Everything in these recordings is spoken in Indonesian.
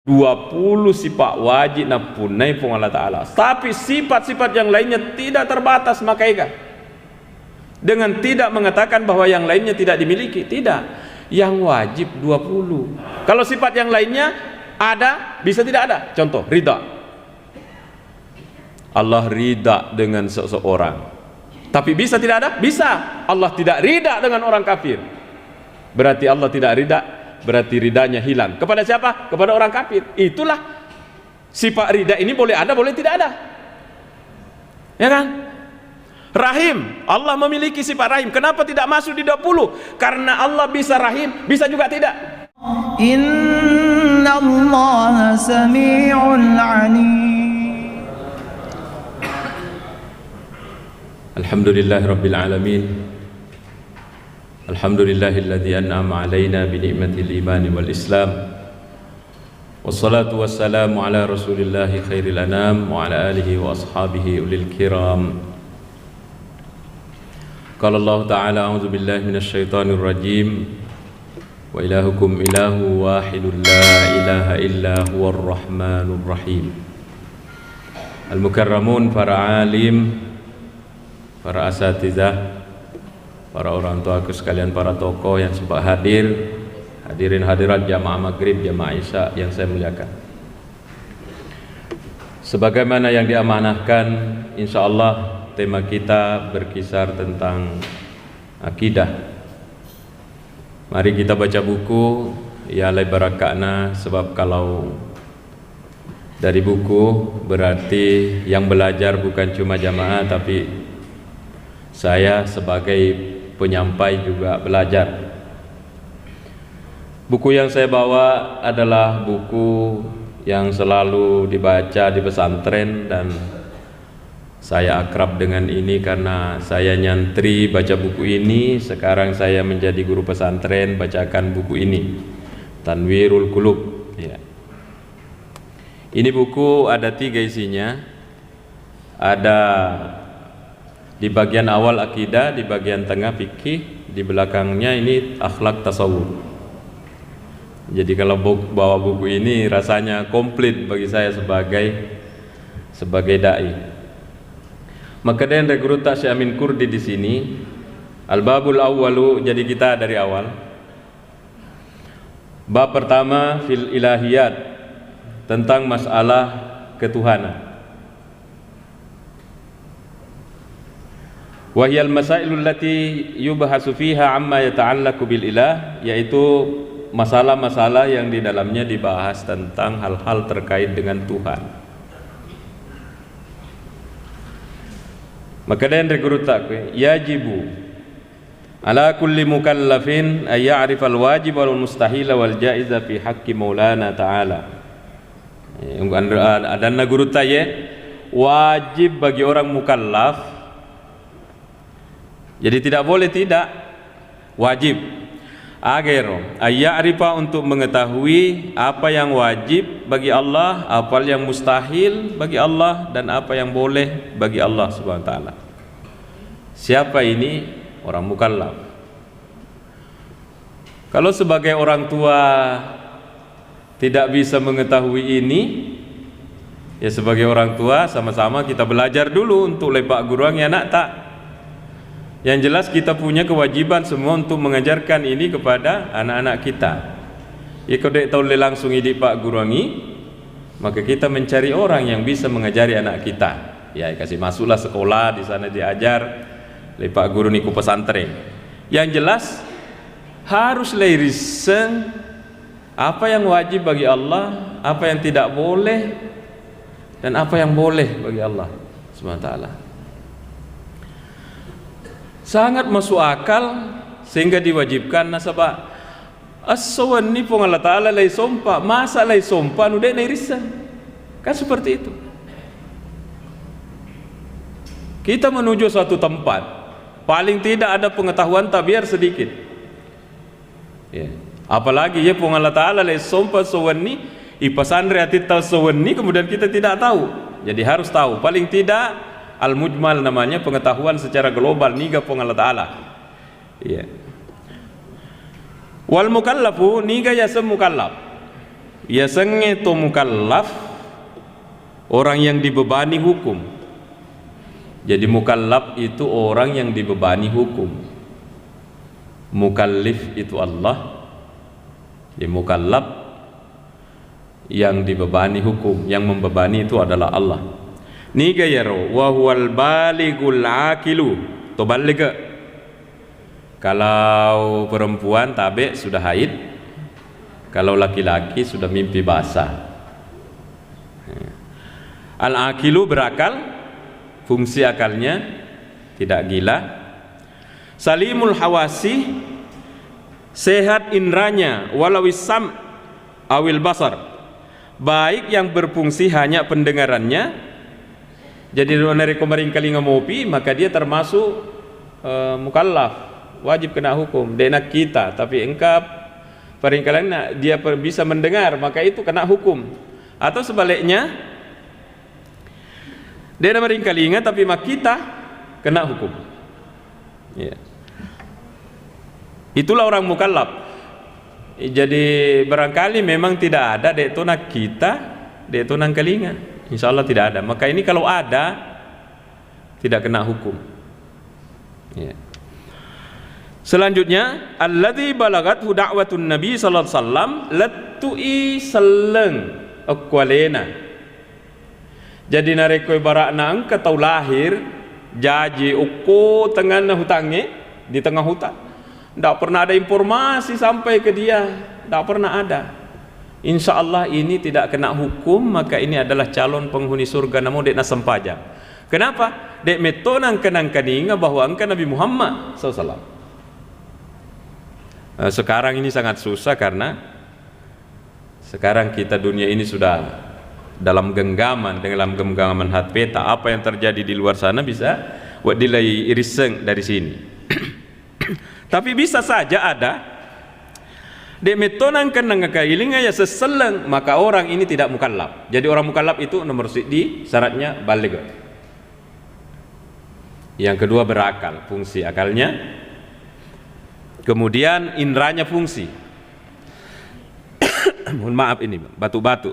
20 sifat wajib na punai pun Allah Ta'ala. Tapi sifat-sifat yang lainnya tidak terbatas makaika. Dengan tidak mengatakan bahwa yang lainnya tidak dimiliki, tidak. Yang wajib 20. Kalau sifat yang lainnya ada, bisa tidak ada. Contoh, ridha. Allah ridha dengan seseorang. Tapi bisa tidak ada? Bisa. Allah tidak ridha dengan orang kafir. Berarti Allah tidak ridha, berarti ridanya hilang. Kepada siapa? Kepada orang kafir. Itulah sifat ridha ini boleh ada, boleh tidak ada. Ya kan? Rahim, Allah memiliki sifat rahim. Kenapa tidak masuk di 20? Karena Allah bisa rahim, bisa juga tidak. Inna Allah sami'un alim. Alhamdulillahirabbil alamin. Alhamdulillahilladzi an'ama 'alaina bi ni'matil iman wal islam. Wassalatu wassalamu ala Rasulillahi khairil anam wa ala alihi wa ashabihi ulil kiram. Qala Allah Ta'ala a'udzu billahi minasy syaithanir rajim. Wa ilahukum ilahu wahidun la ilaha illa huwar rahmanur rahim. Al-mukarramun, para alim, para asatizah, para orang tuaku sekalian, para tokoh yang sempat hadir, hadirin hadirat jamaah maghrib, jamaah isya yang saya muliakan. Sebagaimana yang diamanahkan, insyaallah tema kita berkisar tentang akidah. Mari kita baca buku ya lai barakakna, sebab kalau dari buku berarti yang belajar bukan cuma jamaah, tapi saya sebagai penyampai juga belajar. Buku yang saya bawa adalah buku yang selalu dibaca di pesantren, dan saya akrab dengan ini karena saya nyantri baca buku ini. Sekarang saya menjadi guru pesantren, bacakan buku ini, Tanwirul Qulub ya. Ini buku ada 3 isinya. Ada di bagian awal akidah, di bagian tengah fikih, di belakangnya ini akhlak tasawuf. Jadi kalau bawa buku ini rasanya komplit bagi saya sebagai dai. Maka dan rekruta Syekh Amin Kurdi di sini, al-babul awwalu, jadi kita dari awal. Bab pertama fil ilahiyat, tentang masalah ketuhanan. Wahyal masailul lati yubhasu fiha amma yata'allaqu bil ilah, yaitu masalah-masalah yang di dalamnya dibahas tentang hal-hal terkait dengan Tuhan. Maka dan rekrutak yajibu ala kulli mukallafin ay ya'rifal wajib wal mustahil wal jaiza fi haqqi maulana ta'ala. Dan guru taye wajib bagi orang mukallaf, jadi tidak boleh tidak, wajib. Agar ayya'rifa, untuk mengetahui apa yang wajib bagi Allah, apa yang mustahil bagi Allah, dan apa yang boleh bagi Allah Subhanahu wa taala. Siapa ini? Orang mukallaf. Kalau sebagai orang tua tidak bisa mengetahui ini, ya sebagai orang tua sama-sama kita belajar dulu untuk lepak guruang ya nak tak. Yang jelas kita punya kewajiban semua untuk mengajarkan ini kepada anak-anak kita. Ya kalau dek tahu langsung ini Pak Guruangi, maka kita mencari orang yang bisa mengajari anak kita. Ya kasih masuklah sekolah, di sana diajar lepak guru niku pesantren. Yang jelas harus lirisen apa yang wajib bagi Allah, apa yang tidak boleh, dan apa yang boleh bagi Allah Subhanahu wa taala. Sangat masuk akal sehingga diwajibkan nasabah as-sawan ni pun Allah Ta'ala lay sompa, masa lay sompa nu dek nirisan, kan seperti itu. Kita menuju suatu tempat, paling tidak ada pengetahuan tak biar sedikit ya. Apalagi ya pun Allah Ta'ala lay sompa sawan ni ipasandre hati tahu sawan ni, kemudian kita tidak tahu. Jadi harus tahu paling tidak al-mujmal, namanya pengetahuan secara global niga pun Allah Ta'ala ya. Wal mukallafu niga ya semukallaf Ya senge to mukallaf, orang yang dibebani hukum. Jadi mukallaf itu orang yang dibebani hukum. Mukallif itu Allah. Ya mukallaf yang dibebani hukum, yang membebani itu adalah Allah. Niga yaro wa huwal balighul aqilu. To baligh. Kalau perempuan tabe sudah haid, kalau laki-laki sudah mimpi basah. Al-aqilu berakal, fungsi akalnya tidak gila. Salimul hawasi, sehat indranya, walau sam awil basar, baik yang berfungsi hanya pendengarannya. Jadi dari kemarin kali ngopi, maka dia termasuk mukallaf, wajib kena hukum. Dia nak kita, tapi engkau paringkali dia bisa mendengar, maka itu kena hukum. Atau sebaliknya, dia nak meringkalinga tapi mak kita kena hukum. Ya. Itulah orang mukallaf. Jadi barangkali memang tidak ada dek nak kita, dek nang kalinga. Insya Allah tidak ada. Maka ini kalau ada tidak kena hukum. Ya. Selanjutnya, alladzi balagathu da'watun Nabi sallallahu alaihi wasallam latui selleng akwalena. Jadi nareko barakna engka tau lahir jaji uko tengah hutange di tengah hutan. Tidak pernah ada informasi sampai ke dia, tidak pernah ada. Insya Allah ini tidak kena hukum, maka ini adalah calon penghuni surga namun dek nasam pajak. Kenapa? Dek metonang kenang kaninga bahwa engkau Nabi Muhammad SAW. Sekarang ini sangat susah karena sekarang kita dunia ini sudah dalam genggaman, dalam genggaman hat peta. Apa yang terjadi di luar sana bisa wadilai iriseng dari sini. Tapi bisa saja ada dek metonang kenang kailinga ya seseleng, maka orang ini tidak mukallaf. Jadi orang mukallaf itu nomor di syaratnya baligh. Yang kedua berakal, fungsi akalnya. Kemudian indranya fungsi. Mohon maaf ini batu-batu.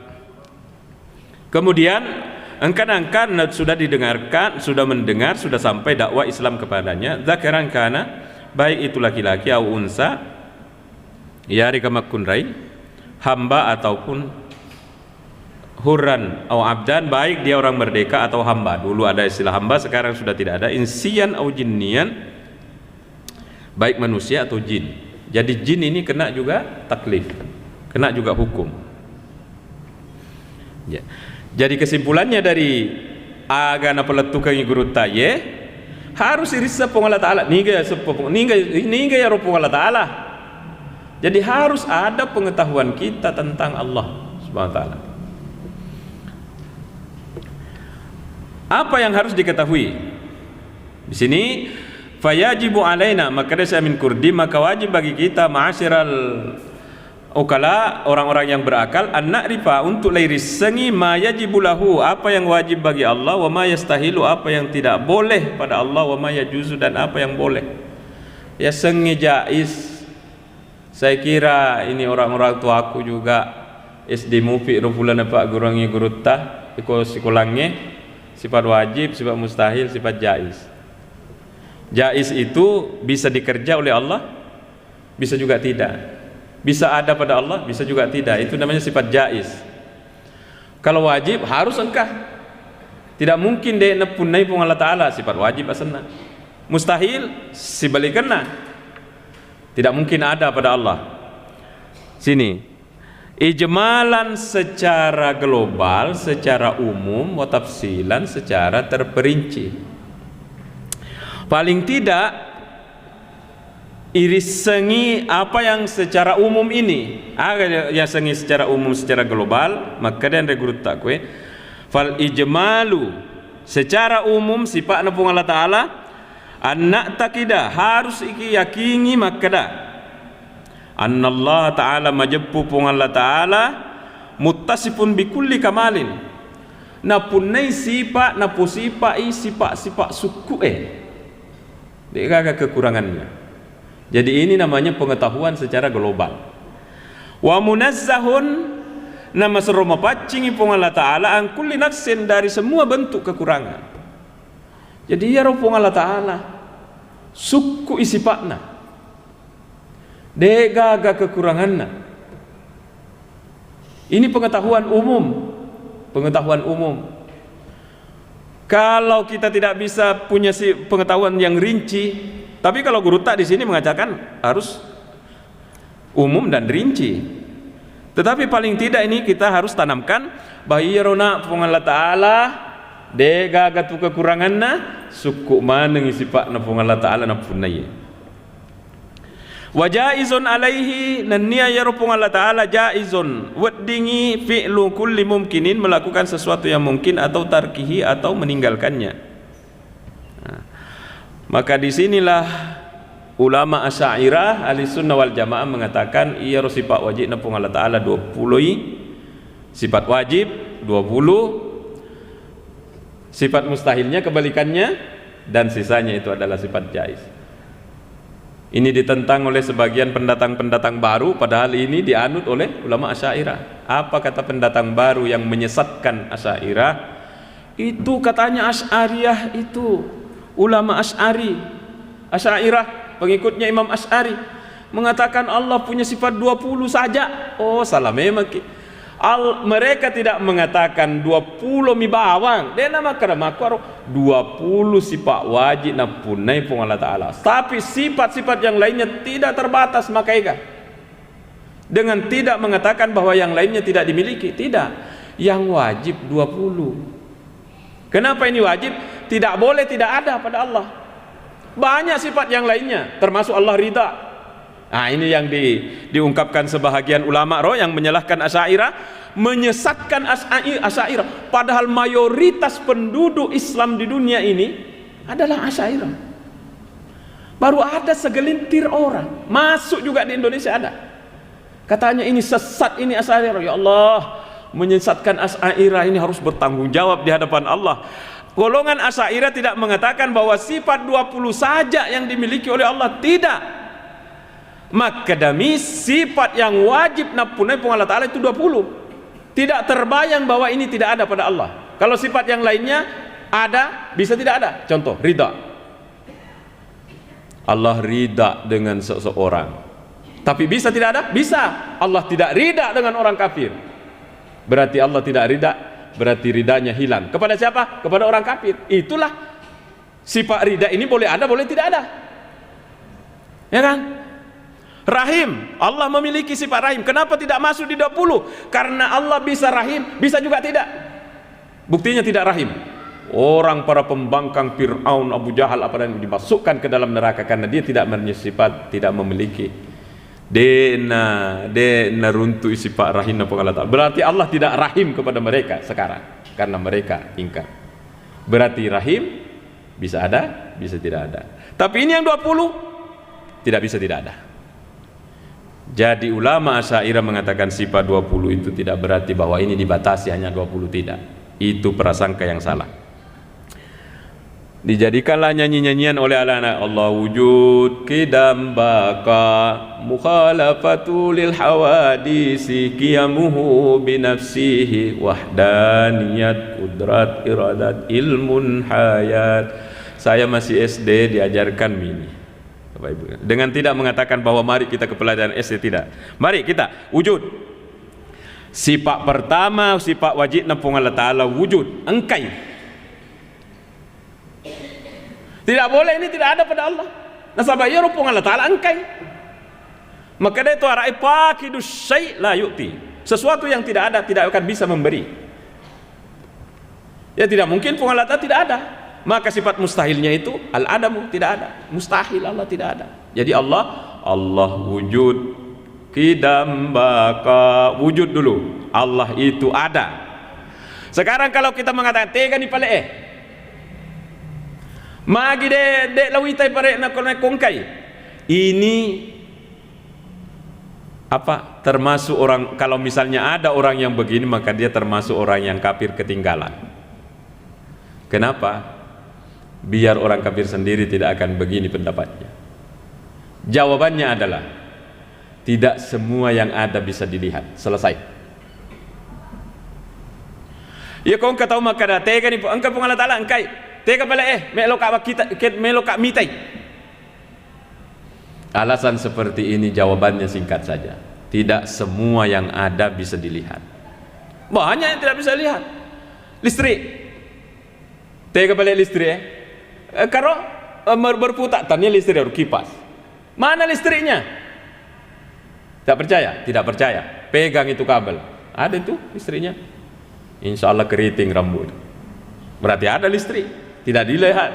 Kemudian engkan sudah didengarkan, sudah mendengar, sudah sampai dakwah Islam kepadanya. Zakaran kana, baik itu laki-laki atau unsa, yari kamakun rai, hamba ataupun hurran atau abdan, baik dia orang merdeka atau hamba. Dulu ada istilah hamba, sekarang sudah tidak ada. Insian atau jinnian, baik manusia atau jin. Jadi jin ini kena juga taklif, kena juga hukum. Ya. Jadi kesimpulannya dari agana peletukan guru taye harus irisa Allah Ta'ala niga ya Rabb Allah Ta'ala. Jadi harus ada pengetahuan kita tentang Allah Subhanahu wa ta'ala. Apa yang harus diketahui? Di sini fayajibu alaina, maka desa min kurdi, maka wajib bagi kita ma'asyiral ukala, orang-orang yang berakal, an-na'rifa, untuk lirisengi ma yajibu lahu, apa yang wajib bagi Allah, wa ma yastahilu, apa yang tidak boleh pada Allah, wa ma yajuzu, dan apa yang boleh. Ya sengi jais. Saya kira ini orang-orang tua aku juga SD mufi rufulan Pak gurangi gurutah iko sikulangnya sifat wajib, sifat mustahil, sifat jais. Jais itu bisa dikerja oleh Allah, bisa juga tidak. Bisa ada pada Allah, bisa juga tidak. Itu namanya sifat jais. Kalau wajib harus engkah. Tidak mungkin dia nepunai pun Allah Ta'ala, sifat wajib asana. Mustahil sibalikana. Tidak mungkin ada pada Allah. Sini. Ijmalan secara global, secara umum, wa tafsilan secara terperinci. Paling tidak irisengi apa yang secara umum ini, yang sengi secara umum, secara global, maka dan regrut takwe fal ijmalu secara umum sifat napung Allah Ta'ala anak takidah harus iki yakini makada annallah Ta'ala majappu pung Allah Ta'ala muttasifun bikulli kamalin, napunai sifat napu sifat suku dia kekurangannya. Jadi ini namanya pengetahuan secara global. Wa munazzahun, nama seroma pacingi pong Allah Ta'ala ang kulli nafsin dari semua bentuk kekurangan. Jadi ya pong Allah Ta'ala suku isi pakna degaga kekuranganna. Ini pengetahuan umum, pengetahuan umum. Kalau kita tidak bisa punya pengetahuan yang rinci, tapi kalau guru tak di sini mengajarkan harus umum dan rinci. Tetapi paling tidak ini kita harus tanamkan bahirona pong Allah Ta'ala degaga tu kekuranganna suku maneng isi pakna pong Allah Ta'ala na punai. Wa jaizun alaihi nanniya ya pong Allah Ta'ala jaizun waddingi fi'lu kulli mumkinin, melakukan sesuatu yang mungkin atau tarkihi atau meninggalkannya. Maka disinilah ulama Asy'ariyah Ahlussunnah wal Jamaah mengatakan ia sifat wajib pong Allah Ta'ala 20, sifat wajib 20, sifat mustahilnya kebalikannya, dan sisanya itu adalah sifat jaiz. Ini ditentang oleh sebagian pendatang-pendatang baru, padahal ini dianut oleh ulama Asy'ariyah. Apa kata pendatang baru yang menyesatkan Asy'ariyah? Itu katanya Asy'ariyah itu ulama Asy'ariyah, pengikutnya Imam Asy'ari mengatakan Allah punya sifat 20 saja. Oh, salah memang. Mereka tidak mengatakan 20 mi bawang. Dia nama keramaku 20 sifat wajib na punai pun Allah Ta'ala. Tapi sifat-sifat yang lainnya tidak terbatas, maka dengan tidak mengatakan bahwa yang lainnya tidak dimiliki. Tidak. Yang wajib 20. Kenapa ini wajib? Tidak boleh tidak ada pada Allah. Banyak sifat yang lainnya, termasuk Allah ridha. Nah, ini yang diungkapkan sebahagian ulama yang menyalahkan Asy'ariyah, menyesatkan Asy'ariyah, padahal mayoritas penduduk Islam di dunia ini adalah Asy'ariyah. Baru ada segelintir orang masuk juga di Indonesia ada. Katanya ini sesat, ini Asy'ariyah. Ya Allah, menyesatkan Asy'ariyah ini harus bertanggung jawab di hadapan Allah. Golongan Asy'ariyah tidak mengatakan bahwa sifat 20 saja yang dimiliki oleh Allah, tidak. Maka demi sifat yang wajib napunai pun Allah Ta'ala itu 20. Tidak terbayang bahwa ini tidak ada pada Allah. Kalau sifat yang lainnya ada, bisa tidak ada. Contoh, ridha. Allah ridha dengan seseorang, tapi bisa tidak ada? Bisa. Allah tidak ridha dengan orang kafir, berarti Allah tidak ridha, berarti ridhanya hilang. Kepada siapa? Kepada orang kafir. Itulah sifat ridha ini, boleh ada, boleh tidak ada. Ya kan? Rahim, Allah memiliki sifat rahim. Kenapa tidak masuk di 20? Karena Allah bisa rahim, bisa juga tidak. Buktinya tidak rahim. Orang para pembangkang Fir'aun, Abu Jahal apa yang dimasukkan ke dalam neraka karena dia tidak memiliki sifat, tidak memiliki. Dena runtuh sifat rahim apa Allah Ta'ala. Berarti Allah tidak rahim kepada mereka sekarang karena mereka ingkar. Berarti rahim bisa ada, bisa tidak ada. Tapi ini yang 20 tidak bisa tidak ada. Jadi ulama Asy'ariyah mengatakan sifat 20 itu tidak berarti bahwa ini dibatasi hanya 20, tidak. Itu prasangka yang salah. Dijadikanlah nyanyi-nyanyian oleh anak-anak Allah wujud qidam baqa mukhalafatu lil hawadisi qiyamuhu binafsihi wahdaniyat qudrat iradat ilmun hayat. Saya masih SD diajarkan ini, Bapak Ibu, dengan tidak mengatakan bahwa mari kita ke pelajaran SD, tidak. Mari kita wujud. Sifat pertama, sifat wajib nampung Allah Ta'ala wujud, engkai. Tidak boleh, ini tidak ada pada Allah. Nasabah ya rupung Allah Ta'ala engkai. Maka dia itu arai pakidus syai' la yu'ti. Sesuatu yang tidak ada tidak akan bisa memberi. Ya tidak mungkin pun Allah Ta'ala tidak ada. Maka sifat mustahilnya itu al-adamu, tidak ada. Mustahil, Allah tidak ada. Jadi Allah wujud qidam baqa, wujud dulu. Allah itu ada. Sekarang kalau kita mengatakan tega ni pale magi de lawitai pare na kongkai, ini apa? Termasuk orang, kalau misalnya ada orang yang begini maka dia termasuk orang yang kafir ketinggalan. Kenapa? Biar orang kafir sendiri tidak akan begini pendapatnya. Jawabannya adalah tidak semua yang ada bisa dilihat. Selesai. Ya kau kata maka dah tega ni engkau pun Allah Taala engkai tega balik melok kita melok kak mitai. Alasan seperti ini jawabannya singkat saja. Tidak semua yang ada bisa dilihat. Banyak yang tidak bisa lihat. Listrik. Tega balik listrik Karo berputar tanya listrik kipas. Mana listriknya? Tak percaya? Tidak percaya. Pegang itu kabel. Ada itu listriknya. Insya Allah keriting rambut. Berarti ada listrik. Tidak dilihat.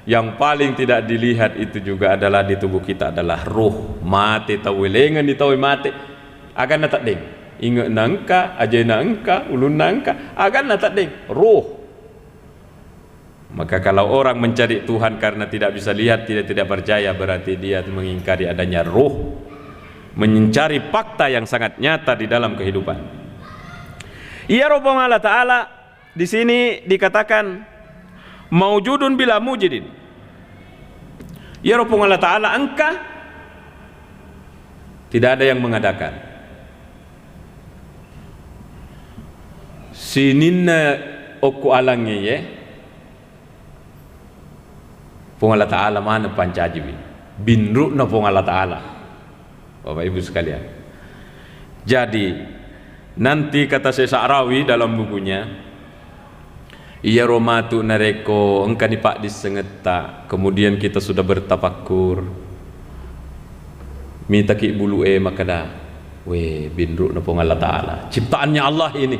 Yang paling tidak dilihat itu juga adalah di tubuh kita adalah ruh. Mati tahu lengan ditahu mati. Agan tak ding. Ingat nangka, aja nangka, ulun nangka. Agan tak ding. Ruh. Maka kalau orang mencari Tuhan karena tidak bisa lihat, tidak percaya, berarti dia mengingkari adanya ruh. Mencari fakta yang sangat nyata di dalam kehidupan. Ya Rabbana Allah Ta'ala di sini dikatakan maujudun bila mujidin. Ya Rabbana Allah Ta'ala engkau tidak ada yang mengadakan. Sininna oku alangnya ya. Pung Allah Ta'ala mana pancajibi. Binrukna pung Allah Ta'ala. Bapak Ibu sekalian. Jadi nanti kata Syekh Sa'rawi dalam bukunya, iya romatu nareko engkani pak disengeta, kemudian kita sudah bertafakur minta ki bulu maka dah binruk napong Allah Ta'ala, ciptaannya Allah ini.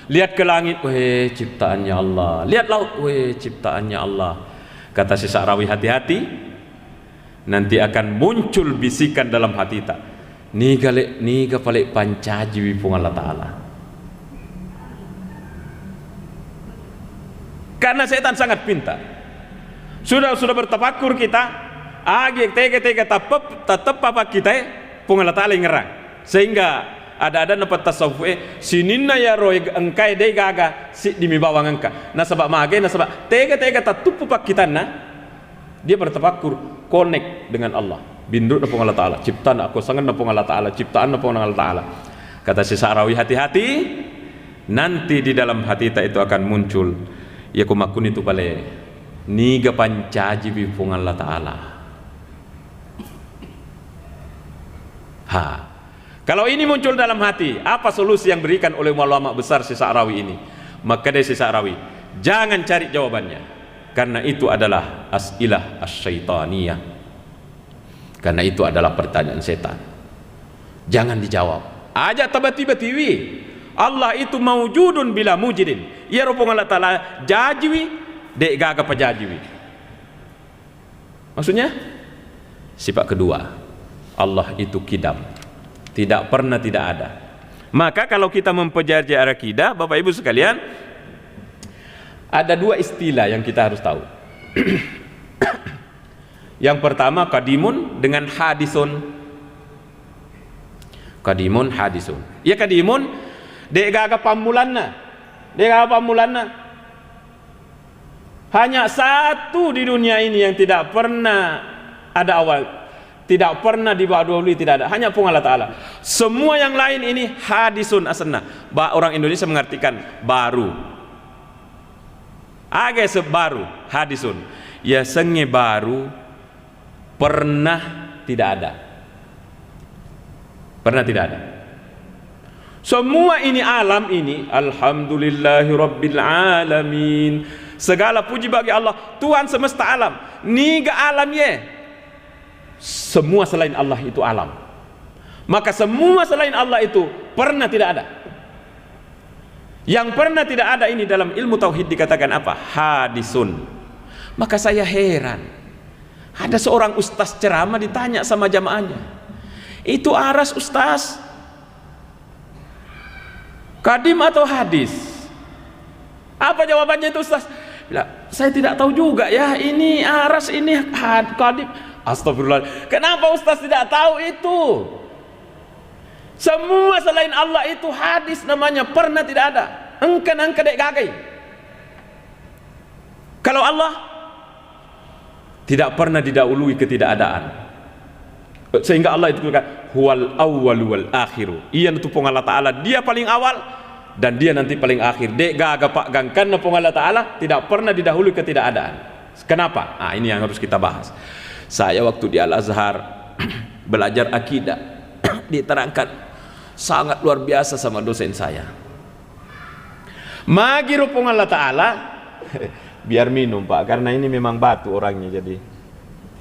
Lihat ke langit, ciptaannya Allah. Lihat laut, ciptaannya Allah. Kata Syekh Sa'rawi, hati-hati, nanti akan muncul bisikan dalam hati kita. Ni ga palik pancaji pung Allah Ta'ala. Karena setan sangat pintar. Sudah bertafakur kita, agi tega tetap apa kita pung Allah Ta'ala ngerang. Sehingga ada dapat tasawuf sininna ya roy engkai dei gaga si dimi bawang engka. Nasabak mage nasabak tega tetap apa kita dia bertafakur connect dengan Allah. Binduk napong Allah Ta'ala, ciptaan aku sangat napong Allah Ta'ala, ciptaan napong Allah Ta'ala. Kata Syekh Sa'rawi, hati-hati, nanti di dalam hati kita itu akan muncul ya kumakun itu pale niga pancaji bipung Allah Ta'ala. Kalau ini muncul dalam hati, apa solusi yang berikan oleh ulama besar Syekh Sa'rawi ini? Maka dari Syekh Sa'rawi, jangan cari jawabannya, karena itu adalah as'ilah asyaitaniyah. Karena itu adalah pertanyaan setan. Jangan dijawab. Aja tiba-tiba Allah itu maujudun bila mujidin. Ya Rabbana Allah Ta'ala jajiwi dek gaga pajajiwi. Maksudnya sifat kedua, Allah itu kidam, tidak pernah tidak ada. Maka kalau kita mempelajari akidah, Bapak Ibu sekalian, ada dua istilah yang kita harus tahu. Yang pertama kadimun dengan hadisun. Kadimun hadisun. Ya kadimun dek gaga pamulanna. Hanya satu di dunia ini yang tidak pernah ada awal, tidak pernah dibaduli, tidak ada. Hanya pun Allah Ta'ala. Semua yang lain ini hadisun asna. Orang Indonesia mengartikan baru. Agak sebaru hadisun. Ya senge baru. Pernah tidak ada. Pernah tidak ada. Semua ini alam ini, alhamdulillahirabbil alamin. Segala puji bagi Allah, Tuhan semesta alam. Niga alam ye. Semua selain Allah itu alam. Maka semua selain Allah itu pernah tidak ada. Yang pernah tidak ada ini dalam ilmu tauhid dikatakan apa? Hadisun. Maka saya heran. Ada seorang ustaz ceramah ditanya sama jamaahnya, itu aras ustaz kadim atau hadis? Apa jawabannya itu ustaz? Saya tidak tahu juga ya, ini aras ini kadim. Astagfirullah, kenapa ustaz tidak tahu itu? Semua selain Allah itu hadis namanya, pernah tidak ada. Engkan dek gagai. Kalau Allah tidak pernah didahului ketidakadaan, sehingga Allah itu kata huwal awwal wal akhiru. Ia itu pun Allah Ta'ala, dia paling awal dan dia nanti paling akhir. Dek gaga pak gangkan pun Allah Ta'ala tidak pernah didahului ketidakadaan. Kenapa? Nah, ini yang harus kita bahas. Saya waktu di Al-Azhar belajar akidah diterangkan sangat luar biasa sama dosen saya. Magi rupung Allah Ta'ala biar minum pak, karena ini memang batu orangnya, jadi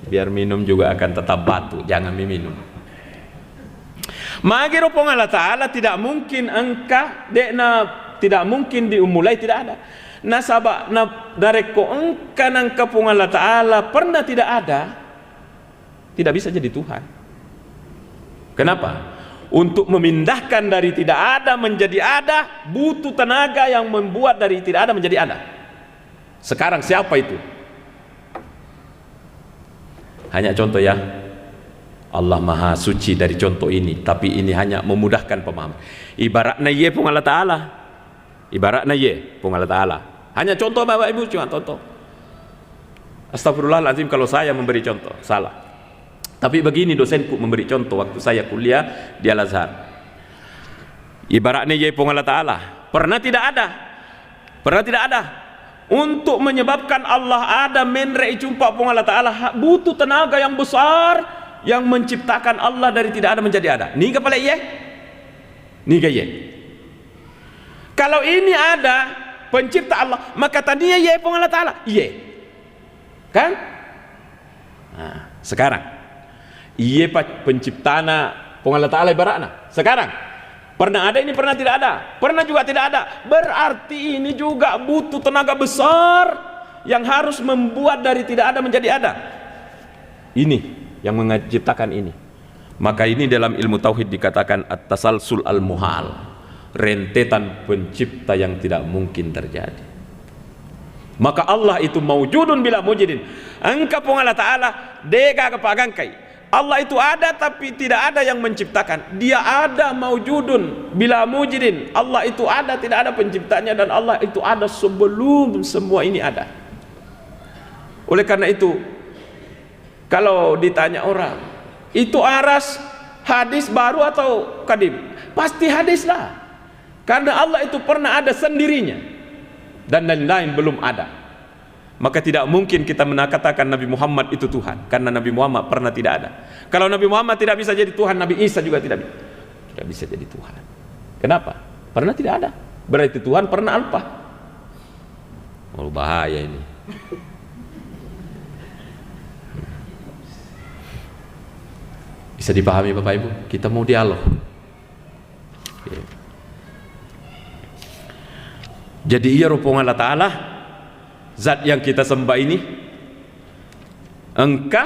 biar minum juga akan tetap batu, jangan minum. Magi rupung Allah Ta'ala tidak mungkin engka dekna, tidak mungkin diumulai, tidak ada. Nasabak na dareko engka nangka pung Allah Ta'ala pernah tidak ada, tidak bisa jadi Tuhan. Kenapa? Untuk memindahkan dari tidak ada menjadi ada butuh tenaga yang membuat dari tidak ada menjadi ada. Sekarang siapa itu? Hanya contoh ya, Allah Maha Suci dari contoh ini, tapi ini hanya memudahkan pemahaman. Ibaratnya ye pun Allah Ta'ala, ibaratnya ye pun Allah Ta'ala. Hanya contoh Bapak Ibu, cuma contoh. Astagfirullahaladzim kalau saya memberi contoh salah, tapi begini dosenku memberi contoh waktu saya kuliah di Al-Azhar. Ibaratnya ye pun Allah Ta'ala, pernah tidak ada, pernah tidak ada. Untuk menyebabkan Allah ada menrei jumpa pun Allah Ta'ala butuh tenaga yang besar yang menciptakan Allah dari tidak ada menjadi ada. Ni kepala iya, ni gaya. Kalau ini ada pencipta Allah, maka tadinya iya pun Allah Ta'ala, iya kan? Nah, sekarang iya penciptana pun Allah Ta'ala ibaratnya. Sekarang pernah ada ini, pernah tidak ada, pernah juga tidak ada. Berarti ini juga butuh tenaga besar yang harus membuat dari tidak ada menjadi ada. Ini yang menciptakan ini. Maka ini dalam ilmu tauhid dikatakan at-tasalsul al-muhal, rentetan pencipta yang tidak mungkin terjadi. Maka Allah itu maujudun bila mujidin. Engkau pun Allah Ta'ala deka kepagangkai. Allah itu ada tapi tidak ada yang menciptakan. Dia ada maujudun bila mujidin. Allah itu ada, tidak ada penciptanya, dan Allah itu ada sebelum semua ini ada. Oleh karena itu, kalau ditanya orang, itu aras hadis baru atau kadim? Pasti hadis lah. Karena Allah itu pernah ada sendirinya dan lain-lain belum ada. Maka tidak mungkin kita menakatakan Nabi Muhammad itu Tuhan, karena Nabi Muhammad pernah tidak ada. Kalau Nabi Muhammad tidak bisa jadi Tuhan, Nabi Isa juga tidak bisa jadi Tuhan. Kenapa? Pernah tidak ada. Berarti Tuhan pernah alpa. Oh, bahaya ini. Bisa dipahami Bapak Ibu? Kita mau dialog. Jadi iya rupung Allah Ta'ala, zat yang kita sembah ini, engkau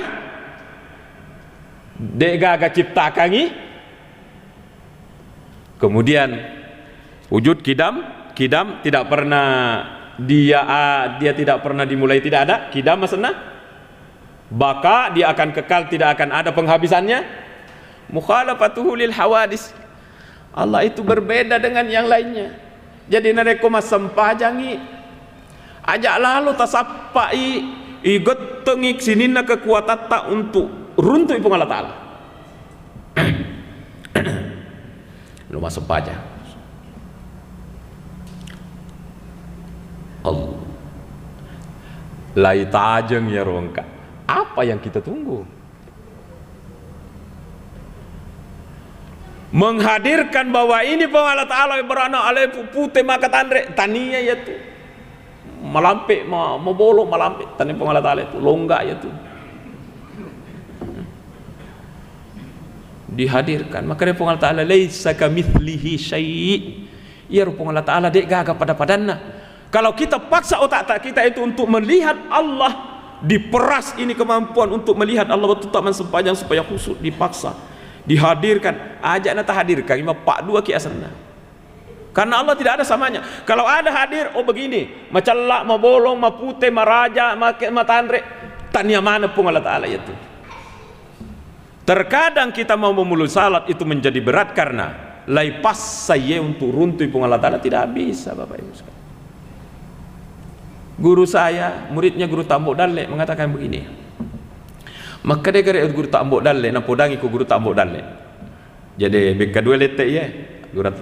degaga ciptakangi, kemudian wujud kidam tidak pernah dia tidak pernah dimulai, tidak ada kidam maksudnya baka, dia akan kekal, tidak akan ada penghabisannya. Mukhalafatuhu lil hawadis, Allah itu berbeda dengan yang lainnya. Jadi nareko masempajangi ajak lalu tasapai igot tengik sinina kekuatan tak untuk runtuh ipung Allah Ta'ala. Lu masuk pajak Allah lai tajeng ya rongka. Apa yang kita tunggu? Menghadirkan bahwa ini pun Allah Ta'ala beranak alai putih maka tania ya tu malampik mau bolong malampik tani pun Allah Ta'ala itu longgak ya tu dihadirkan. Maka dia pun Allah Ta'ala laisa kamitslihi syai', ya rupung Allah Ta'ala dek gagah pada padanna. Kalau kita paksa otak kita itu untuk melihat Allah, diperas ini kemampuan untuk melihat Allah betul tak sepanjang supaya khusyuk, dipaksa dihadirkan, ajak nata hadirkan lima pak dua kiasanna. Karena Allah tidak ada samanya. Kalau ada hadir, oh begini, macam lak, ma bolong, ma putih, ma raja, ma tandre, tanya mana pun Allah Ta'ala itu. Terkadang kita mau memulai salat itu menjadi berat karena laipas saya untuk runtuh pun Allah Ta'ala tidak bisa Bapak Ibu sekalian. Guru saya, muridnya guru Tambok Dalle mengatakan begini. Maka dia guru Tambok Dalle, na podangi ku guru Tambok Dalle. Jadi kedua letek ya,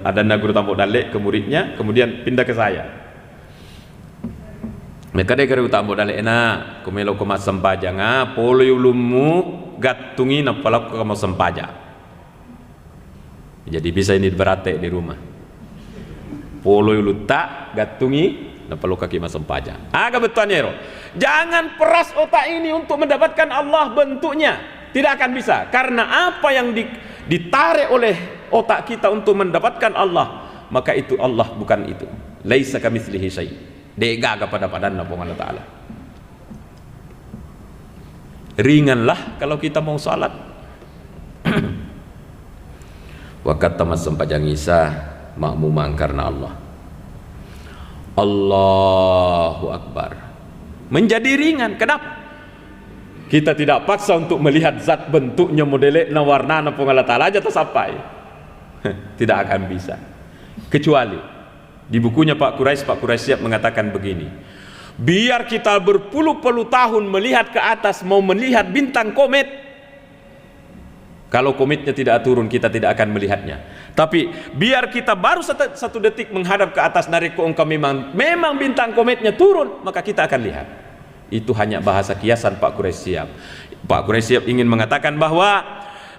Adana guru tambok dalek ke muridnya, kemudian pindah ke saya. Mereka dia guru tambok dalek na, kumelo ko masampaja nga, polo yulumu gatungi na pala ko masampaja. Jadi bisa ini berate di rumah. Polo yuluta gatungi na pala kaki masampaja. Aga betuannya ero. Jangan peras otak ini untuk mendapatkan Allah bentuknya. Tidak akan bisa, karena apa yang ditarik oleh otak kita untuk mendapatkan Allah, maka itu Allah bukan itu. Laisa kamitslihi syai'. Dega kepada padanna Allah Ta'ala. Ringanlah kalau kita mau salat. Wakat tamas sempajang Isa makmumang karena Allah. Allahu Akbar. Menjadi ringan. Kenapa? Kita tidak paksa untuk melihat zat bentuknya, modelnya, warna Allah Ta'ala aja tersampai. Tidak akan bisa. Kecuali di bukunya Pak Quraisy siap mengatakan begini. Biar kita berpuluh-puluh tahun melihat ke atas, mau melihat bintang komet, kalau kometnya tidak turun kita tidak akan melihatnya. Tapi biar kita baru satu detik menghadap ke atas, narik ke engkau memang bintang kometnya turun, maka kita akan lihat. Itu hanya bahasa kiasan Pak Quraisy siap. Pak Quraisy siap ingin mengatakan bahwa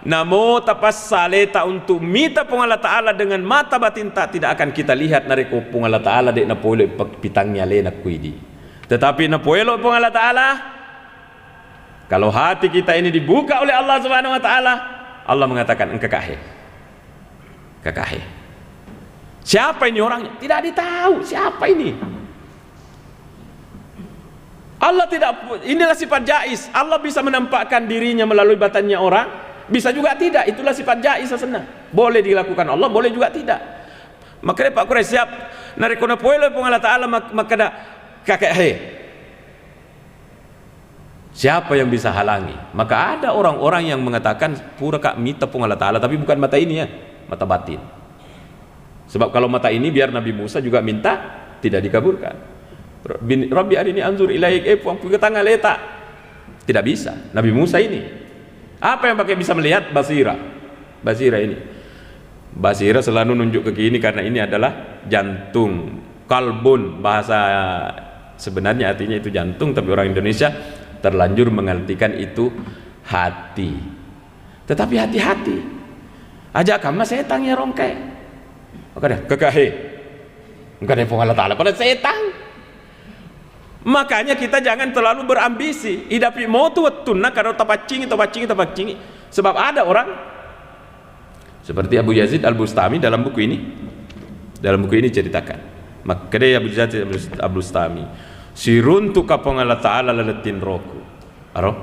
namo tapas saleta untuk mita Allah Ta'ala dengan mata batin tidak akan kita lihat narik pung Allah Ta'ala dek na pole pitangnya le nak kuidi. Tetapi na poelo pung Allah Ta'ala, kalau hati kita ini dibuka oleh Allah Subhanahu Wa Ta'ala, Allah mengatakan engkakahe. Kakahe. Siapa ini orangnya? Tidak ditahu siapa ini. Allah tidak, inilah sifat jaiz. Allah bisa menampakkan dirinya melalui batannya orang, bisa juga tidak. Itulah sifat jaiz senang. Boleh dilakukan Allah, boleh juga tidak. Makanya Pak Quraisy siap narikona poelo pung Allah Ta'ala maka da kakek. Siapa yang bisa halangi? Maka ada orang-orang yang mengatakan pura kak mita pung Allah Ta'ala, tapi bukan mata ini ya, mata batin. Sebab kalau mata ini biar Nabi Musa juga minta tidak dikabulkan. Rabbi arini anzur ilaik, puang ke tangan letak. Tidak bisa. Nabi Musa ini apa yang pakai bisa melihat? Basira. Basira ini. Basira selalu nunjuk ke kiri karena ini adalah jantung. Kalbun, bahasa sebenarnya artinya itu jantung, tapi orang Indonesia terlanjur mengartikan itu hati. Tetapi hati-hati. Ajak kamu setan ya rongkai. Maka dah kekahe. Enggak ada Allah Ta'ala pada setan. Makanya kita jangan terlalu berambisi. Idapi mau tuh tunna kalau tapacingi. Sebab ada orang seperti Abu Yazid Al-Bustami dalam buku ini. Dalam buku ini ceritakan. Maka dia Abu Yazid Al-Bustami. Siruntu kapong Allah Ta'ala laletin roku. Aro?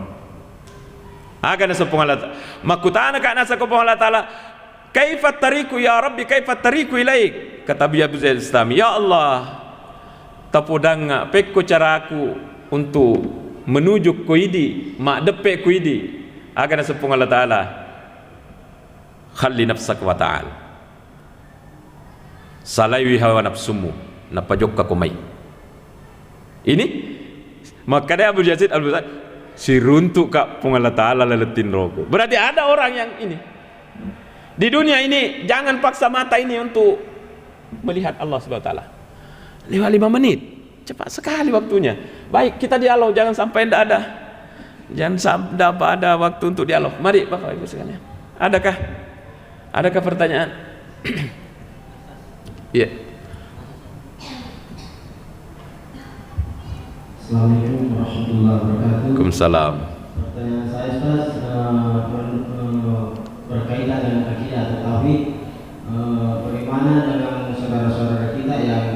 Aga nasa pong Allah Ta'ala. Makutana ka nasa kapong Allah Ta'ala. Kaifat tariku ya Rabbi, kaifat tariku ilaik. Kata Abu Yazid Al-Bustami, ya Allah, tapodang pekko caraku untuk menuju kuidi mak depe kuidi agar sepung Allah Ta'ala khalli nafsak wa ta'al salaiwi hawa nafsumu napajok ka kumai. Ini maka dia Abu Yazid Al-Bustami siruntuk ka pung Allah Ta'ala laletin roko. Berarti ada orang yang ini di dunia ini jangan paksa mata ini untuk melihat Allah Subhanahu Wa Ta'ala. 5 menit cepat sekali waktunya. Baik, kita dialog, jangan sampai tidak ada. Jangan sampai ada waktu untuk dialog. Mari Bapak Ibu sekalian. Adakah pertanyaan? Iya. Assalamualaikum warahmatullahi wabarakatuh. Waalaikumsalam. Pertanyaan saya Ustaz berkaitan dengan akidah atau tauhid. Bagaimana dengan saudara-saudara kita yang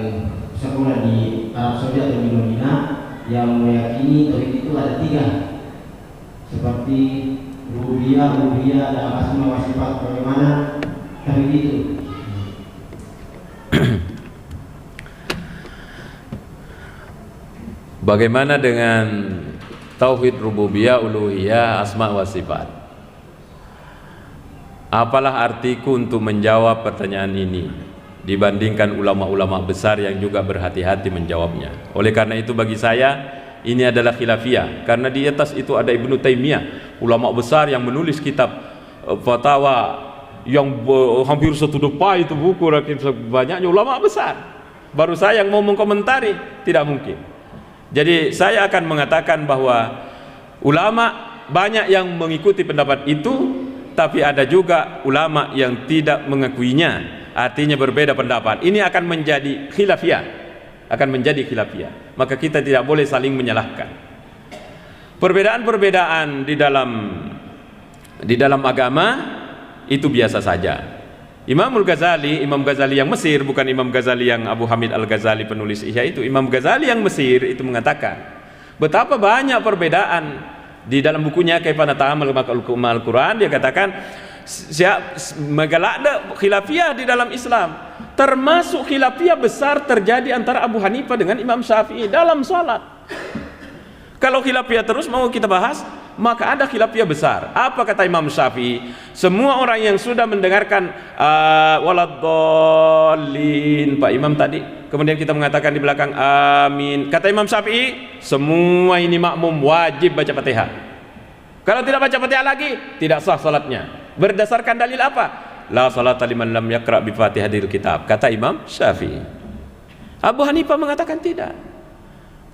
sekolah di Arab Saudi atau di Madinah yang meyakini tauhid itu ada 3 seperti rububiyah, dan asma wa sifat. Bagaimana tauhid itu? Bagaimana dengan tauhid rububiyah, uluhiyah, asma wa sifat? Apalah artiku untuk menjawab pertanyaan ini dibandingkan ulama-ulama besar yang juga berhati-hati menjawabnya. Oleh karena itu bagi saya ini adalah khilafiyah, karena di atas itu ada Ibnu Taimiyah, ulama besar yang menulis kitab fatwa hampir satu depa itu buku, banyaknya ulama besar. Baru saya yang mau mengkomentari, tidak mungkin. Jadi saya akan mengatakan bahwa ulama banyak yang mengikuti pendapat itu, tapi ada juga ulama yang tidak mengakuinya, artinya berbeda pendapat. Ini akan menjadi khilafiyah, maka kita tidak boleh saling menyalahkan. Perbedaan-perbedaan di dalam agama itu biasa saja. Imam Ghazali yang Mesir, bukan Imam Ghazali yang Abu Hamid Al-Ghazali penulis Ihya itu. Imam Ghazali yang Mesir itu mengatakan betapa banyak perbedaan di dalam bukunya Kaifa Nata'ammal ma'al Quran. Dia katakan megalakda khilafiyah di dalam Islam, termasuk khilafiyah besar terjadi antara Abu Hanifah dengan Imam Syafi'i dalam salat. Kalau khilafiyah terus mau kita bahas, maka ada khilafiyah besar. Apa kata Imam Syafi'i? Semua orang yang sudah mendengarkan waladdallin, Pak Imam tadi, kemudian kita mengatakan di belakang amin, kata Imam Syafi'i, semua ini makmum wajib baca Fatihah. Kalau tidak baca Fatihah lagi, tidak sah salatnya. Berdasarkan dalil apa? La salata liman lam yaqra bi Fatihahil kitab, kata Imam Syafi'i. Abu Hanifah mengatakan tidak.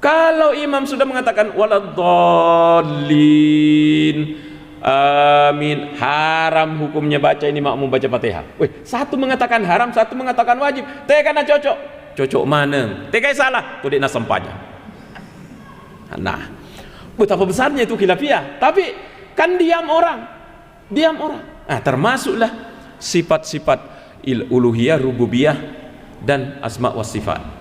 Kalau imam sudah mengatakan waladdallin, amin, haram hukumnya baca ini makmum baca Fatihah. Satu mengatakan haram, satu mengatakan wajib. Tekana cocok mana? Tekai salah, tu dik nasampanya. Nah, betapa besarnya itu khilafiyah. Tapi kan diam orang. Nah, termasuklah sifat-sifat uluhiyah, rububiyah dan asma wa sifat.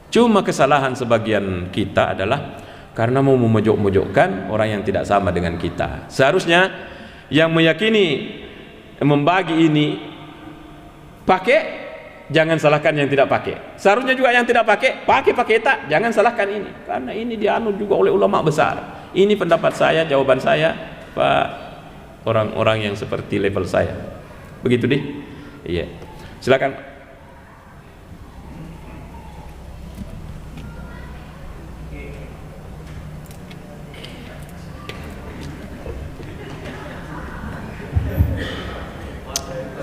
Cuma kesalahan sebagian kita adalah karena mau memojok-mojokkan orang yang tidak sama dengan kita. Seharusnya yang meyakini membagi ini pakai, jangan salahkan yang tidak pakai. Seharusnya juga yang tidak pakai tak, jangan salahkan ini. Karena ini dianut juga oleh ulama besar. Ini pendapat saya, jawaban saya, Pak, orang-orang yang seperti level saya. Begitu deh. Iya. Silakan.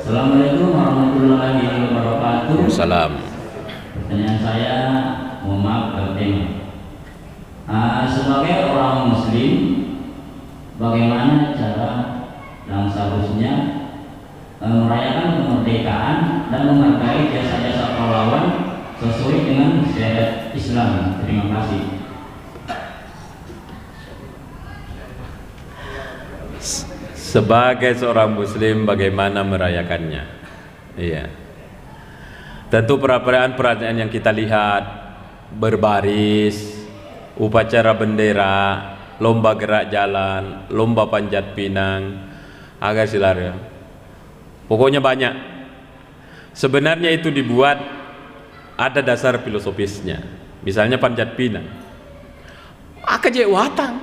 Assalamualaikum warahmatullahi wabarakatuh. Salam. Pertanyaan saya, mohon maaf bertema. Sebagai orang Muslim, bagaimana cara yang seharusnya merayakan kemerdekaan dan menghargai jasa-jasa pahlawan sesuai dengan syariat Islam? Terima kasih. Sebagai seorang muslim bagaimana merayakannya? Iya. Tentu perayaan-perayaan yang kita lihat berbaris, upacara bendera, lomba gerak jalan, lomba panjat pinang, agar silaria. Pokoknya banyak. Sebenarnya itu dibuat ada dasar filosofisnya. Misalnya panjat pinang. Akaje watang.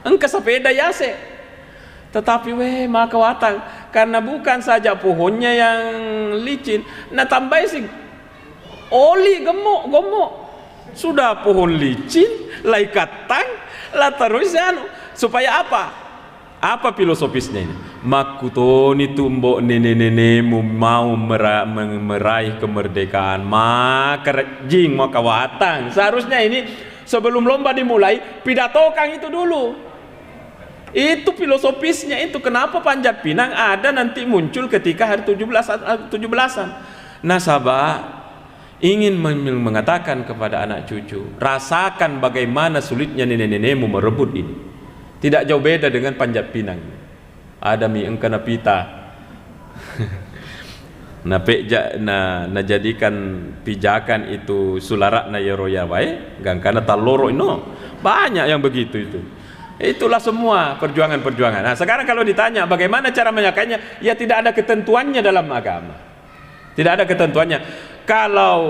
Engka sepeda yase. Tetapi maka watang, karena bukan saja pohonnya yang licin, nah tambah sih oli gemuk sudah pohon licin lai katang lah terus supaya apa filosofisnya ini? Makutoni tumbo nenek-nenekmu mau meraih kemerdekaan, maka jing maka watang. Seharusnya ini sebelum lomba dimulai pidatokan itu dulu. Itu filosofisnya itu. Kenapa panjat pinang ada nanti muncul ketika hari 17-an. Nasabah ingin mengatakan kepada anak cucu, rasakan bagaimana sulitnya nenek-nenekmu merebut ini. Tidak jauh beda dengan panjat pinang. Ada mi engkana pita. na jadikan pijakan itu sularak na yeroya wae, gangkana taloro ino. Banyak yang begitu itu. Itulah semua perjuangan-perjuangan. Nah, sekarang kalau ditanya bagaimana cara menyakainya, ya tidak ada ketentuannya dalam agama. Tidak ada ketentuannya. Kalau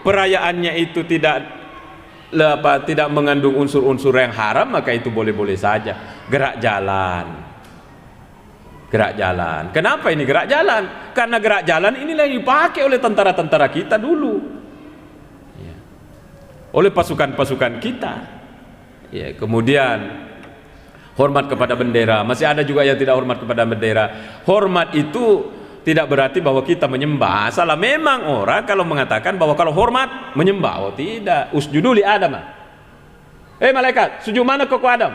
perayaannya itu tidak mengandung unsur-unsur yang haram, maka itu boleh-boleh saja. Gerak jalan. Kenapa ini gerak jalan? Karena gerak jalan inilah yang dipakai oleh tentara-tentara kita dulu, ya. Oleh pasukan-pasukan kita. Ya, kemudian hormat kepada bendera. Masih ada juga yang tidak hormat kepada bendera. Hormat itu tidak berarti bahwa kita menyembah. Salah memang orang kalau mengatakan bahwa kalau hormat menyembah. Oh tidak. Usjudu li Adam. Malaikat, sujud mana kau ke Adam?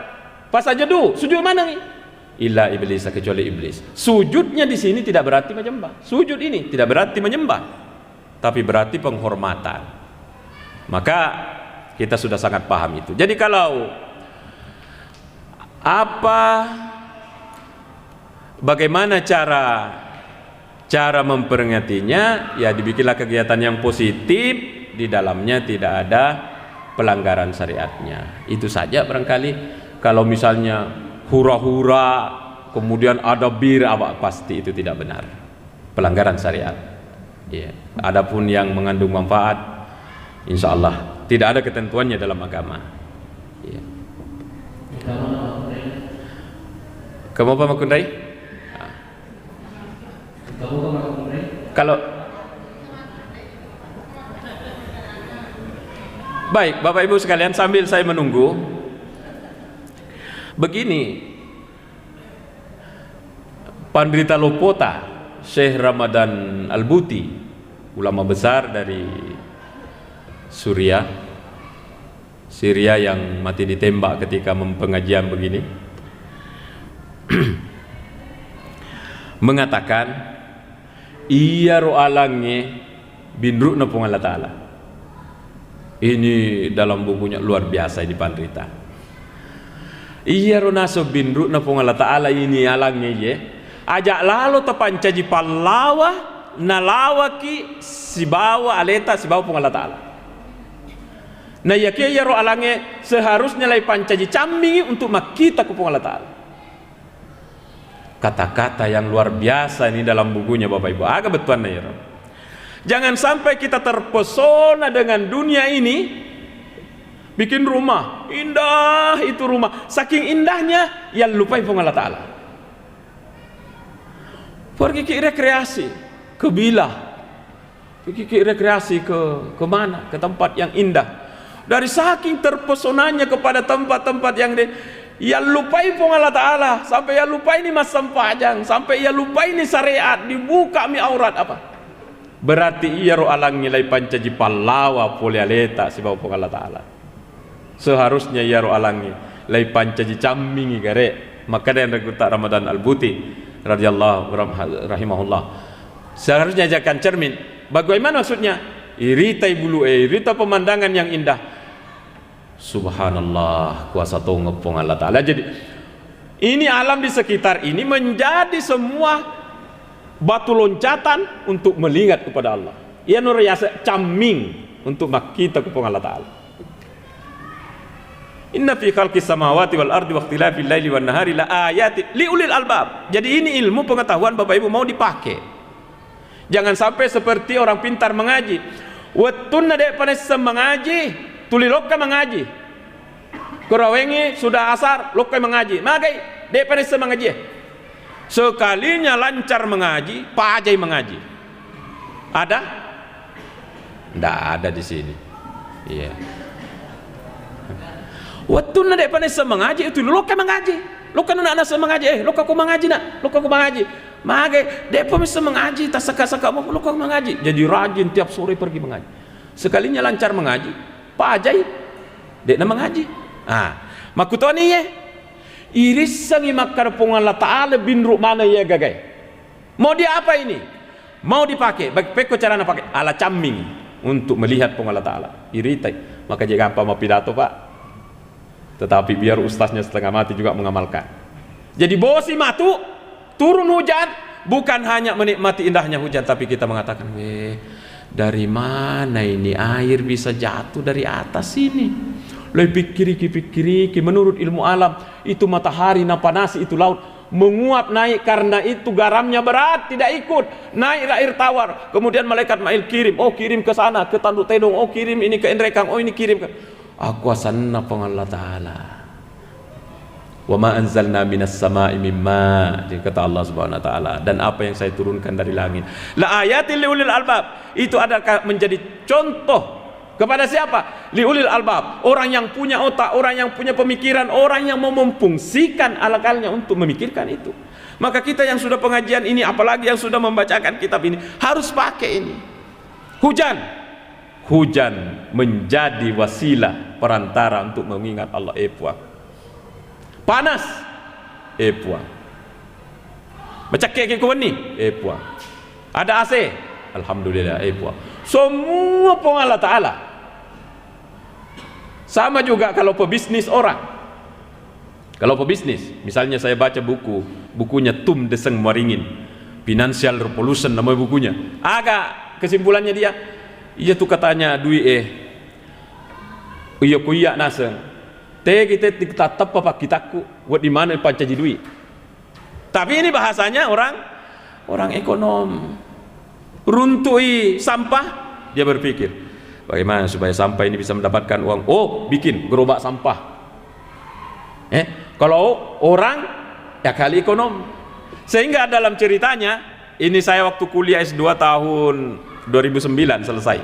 Fasajudu, sujud mana nih? Illa iblis, kecuali iblis. Sujudnya di sini tidak berarti menyembah. Sujud ini tidak berarti menyembah, tapi berarti penghormatan. Maka kita sudah sangat paham itu. Jadi kalau bagaimana cara memperingatinya, ya dibikinlah kegiatan yang positif, di dalamnya tidak ada pelanggaran syariatnya. Itu saja barangkali. Kalau misalnya hura-hura kemudian ada bir, pasti itu tidak benar, pelanggaran syariat. Ya. Adapun yang mengandung manfaat, insya Allah tidak ada ketentuannya dalam agama. Ya. Kamu apa Makundai? Kalau baik, Bapak Ibu sekalian, sambil saya menunggu, begini, Pandrita Lopota Syekh Ramadan Al-Buti, ulama besar dari Syria yang mati ditembak ketika pengajian begini, mengatakan iya ro'alangnya binru napung Allah Ta'ala. Ini dalam bukunya luar biasa ini Pandrita. Iya ronaso binru napung Allah Ta'ala ini alangnya ye. Ajak lalu tepancaji pallawa nalawaki sibawa aleta sibawa pung Allah Ta'ala. Nah ya kia ya ro'alangnya seharusnya lai pancaji cammingi untuk makita kupung Allah Ta'ala. Kata-kata yang luar biasa ini dalam bukunya Bapak Ibu. Agak betuan ya. Jangan sampai kita terpesona dengan dunia ini, bikin rumah indah, itu rumah saking indahnya yang lupai Allah Ta'ala. Pergi ke rekreasi ke Bilah, pergi ke rekreasi ke mana, ke tempat yang indah. Dari saking terpesonanya kepada tempat-tempat yang lupai pun Allah Ta'ala, sampai ya lupa ini mas sempajang, sampai ya lupa ini syariat, dibuka mi aurat apa. Berarti ia ro'alang nilai pancaji pallawa polialeta si bawah Allah Ta'ala. Seharusnya ia ro'alang nilai pancaji cammingi gare. Maka dan Reguta Ramadan Al-Buti radhiyallahu rahimahullah, seharusnya ajakan cermin. Bagaimana maksudnya? Iritai bulu irita pemandangan yang indah. Subhanallah, kuasa ngepung Allah Ta'ala. Jadi ini alam di sekitar ini menjadi semua batu loncatan untuk melihat kepada Allah. Ia nuriyasa caming untuk makita kepada Allah Ta'ala. Inna fi khalqis samawati wal ardi wa ikhtilafil laili wan nahari la ayatin li ulil albab. Jadi ini ilmu pengetahuan Bapak Ibu mau dipakai. Jangan sampai seperti orang pintar mengaji. Wattunna dek panessa mengaji, tuli lokka mengaji. Kurawengi sudah asar, lokka mengaji. Magai dek panessa mengaji. Sekalinya lancar mengaji, pajai mengaji. Ada? Tidak ada di sini. Iya. Waktu nak pandai semengaji itu lo kan mengaji, lo kan anak semengaji, lo aku mengaji nak, lo aku mengaji, magai dia pun mengaji, tak saka mau lo aku mengaji, jadi rajin tiap sore pergi mengaji, sekalinya lancar mengaji, pak ajai, dia nak mengaji, makutoni ye, irisangi makar pung Allah Ta'ala bin ru mana ya gagai, mau dia apa ini, mau dipakai, bagi peko cara nak pakai, ala camming untuk melihat pung Allah Ta'ala, iritai, maka jangan apa mau pidato pak. Tetapi biar ustaznya setengah mati juga mengamalkan. Jadi bosi matu turun hujan, bukan hanya menikmati indahnya hujan, tapi kita mengatakan, dari mana ini air bisa jatuh dari atas ini? Lebih pikiri menurut ilmu alam itu matahari napanasi itu laut menguap naik, karena itu garamnya berat tidak ikut naik air tawar. Kemudian malaikat Mail kirim, kirim ke sana ke Tanduk Tedong, kirim ini ke Endrekang, ini kirim ke aku asanna pang Allah Ta'ala. Wa ma anzalna minas sama'i mimma, kata Allah Subhanahu wa taala, dan apa yang saya turunkan dari langit. La ayatil liulil albab, itu adalah menjadi contoh kepada siapa? Liulil albab, orang yang punya otak, orang yang punya pemikiran, orang yang mau memfungsikan akalnya untuk memikirkan itu. Maka kita yang sudah pengajian ini, apalagi yang sudah membacakan kitab ini, harus pakai ini. Hujan menjadi wasilah perantara untuk mengingat Allah. Puang. Panas, puang. Becakek kau ni, puang. Ada AC, alhamdulillah, puang. Semua pun Allah Ta'ala. Sama juga kalau pebisnis orang. Kalau pebisnis, misalnya saya baca bukunya Tum Deseng Maringin, Financial Revolution nama bukunya. Agak kesimpulannya dia, iya tuh katanya duit iya kuyak naseng. Kita tetap apa kitaku buat di mana pancaji duit. Tapi ini bahasanya orang ekonom. Runtui sampah, dia berpikir bagaimana supaya sampah ini bisa mendapatkan uang. Oh, bikin gerobak sampah. Kalau orang ya kali ekonom. Sehingga dalam ceritanya, ini saya waktu kuliah S2 tahun 2009 selesai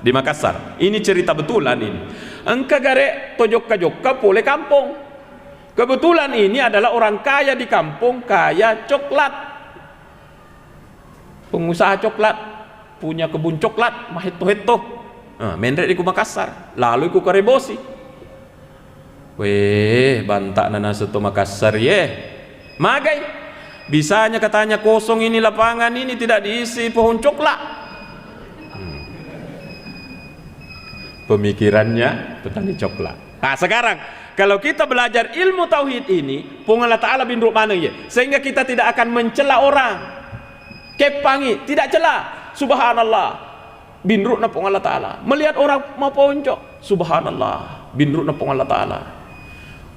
di Makassar. Ini cerita betulan ini. Engka garek tojok-kajokka pole kampung. Kebetulan ini adalah orang kaya di kampung, kaya coklat. Pengusaha coklat, punya kebun coklat, maheto-heto. Mendrek di Makassar, lalu iku karebosi. Weh, bantak nana soto Makassar ye. Magai, bisanya katanya kosong ini lapangan ini tidak diisi pohon coklat. Pemikirannya petani coklat. Nah sekarang kalau kita belajar ilmu tauhid ini, Allah Ta'ala bin mana ye, sehingga kita tidak akan mencela orang. Kepangi, tidak cela. Subhanallah. Bin ru'na Allah Ta'ala. Melihat orang mau poncok, subhanallah. Bin ru'na Allah Ta'ala.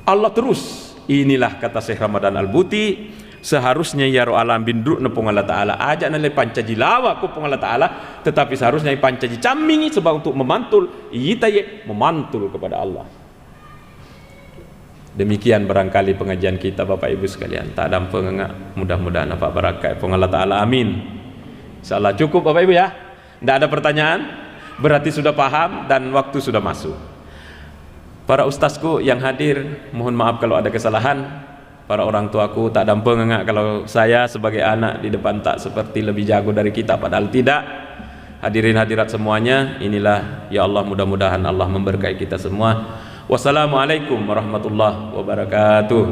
Allah terus, inilah kata Syekh Ramadan Al-Buti, seharusnya ya alam bin ru'na Allah Ta'ala ajak nalai pancaji lawa ku Allah Ta'ala, tetapi seharusnya pancaji camingi sebab untuk memantul itaye memantul kepada Allah. Demikian barangkali pengajian kita Bapak Ibu sekalian. Tak ada pengengak, mudah-mudahan apa barakat Allah Ta'ala, amin. Insyaallah cukup Bapak Ibu ya. Tidak ada pertanyaan, berarti sudah paham dan waktu sudah masuk. Para ustazku yang hadir, mohon maaf kalau ada kesalahan. Para orang tuaku, tak ada pengengak kalau saya sebagai anak di depan tak seperti lebih jago dari kita, padahal tidak. Hadirin hadirat semuanya, inilah ya Allah, mudah-mudahan Allah memberkahi kita semua. Wassalamualaikum warahmatullahi wabarakatuh.